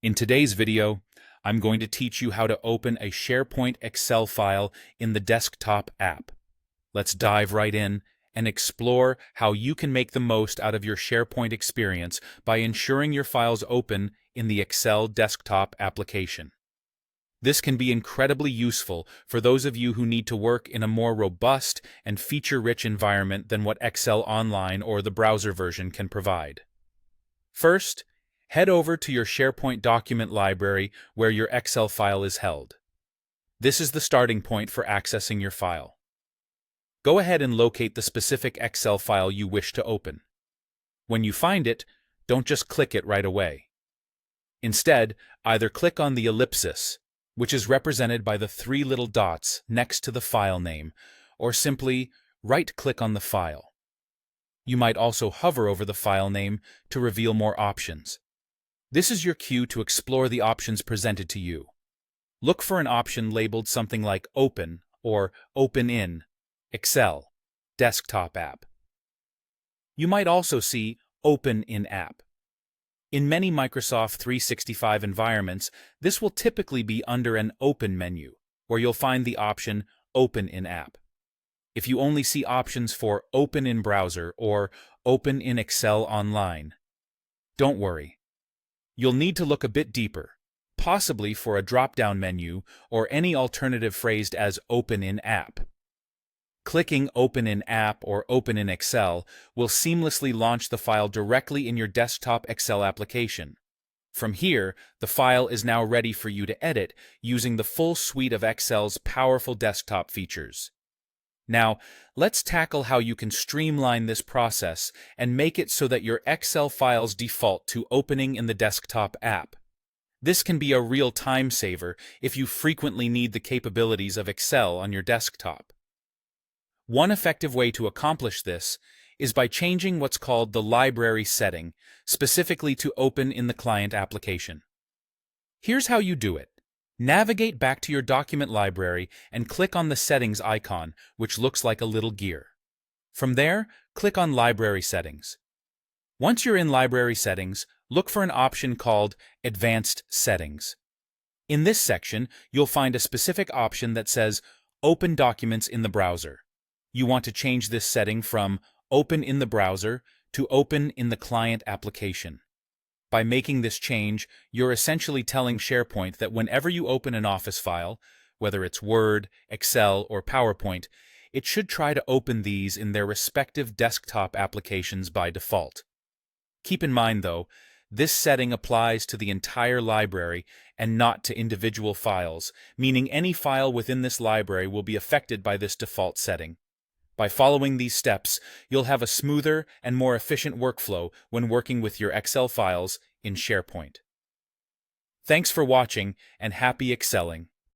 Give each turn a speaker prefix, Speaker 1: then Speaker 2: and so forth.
Speaker 1: In today's video, I'm going to teach you how to open a SharePoint Excel file in the desktop app. Let's dive right in and explore how you can make the most out of your SharePoint experience by ensuring your files open in the Excel desktop application. This can be incredibly useful for those of you who need to work in a more robust and feature-rich environment than what Excel Online or the browser version can provide. First, head over to your SharePoint document library where your Excel file is held. This is the starting point for accessing your file. Go ahead and locate the specific Excel file you wish to open. When you find it, don't just click it right away. Instead, either click on the ellipsis, which is represented by the three little dots next to the file name, or simply right-click on the file. You might also hover over the file name to reveal more options. This is your cue to explore the options presented to you. Look for an option labeled something like Open or Open in Excel Desktop App. You might also see Open in App. In many Microsoft 365 environments, this will typically be under an Open menu, where you'll find the option Open in App. If you only see options for Open in Browser or Open in Excel Online, don't worry. You'll need to look a bit deeper, possibly for a drop-down menu or any alternative phrased as Open in App. Clicking Open in App or Open in Excel will seamlessly launch the file directly in your desktop Excel application. From here, the file is now ready for you to edit using the full suite of Excel's powerful desktop features. Now, let's tackle how you can streamline this process and make it so that your Excel files default to opening in the desktop app. This can be a real time saver if you frequently need the capabilities of Excel on your desktop. One effective way to accomplish this is by changing what's called the library setting, specifically to open in the client application. Here's how you do it. Navigate back to your document library and click on the settings icon, which looks like a little gear. From there, click on Library Settings. Once you're in Library Settings, look for an option called Advanced Settings. In this section, you'll find a specific option that says Open Documents in the Browser. You want to change this setting from Open in the Browser to Open in the Client application. By making this change, you're essentially telling SharePoint that whenever you open an Office file, whether it's Word, Excel, or PowerPoint, it should try to open these in their respective desktop applications by default. Keep in mind, though, this setting applies to the entire library and not to individual files, meaning any file within this library will be affected by this default setting. By following these steps, you'll have a smoother and more efficient workflow when working with your Excel files in SharePoint. Thanks for watching and happy excelling!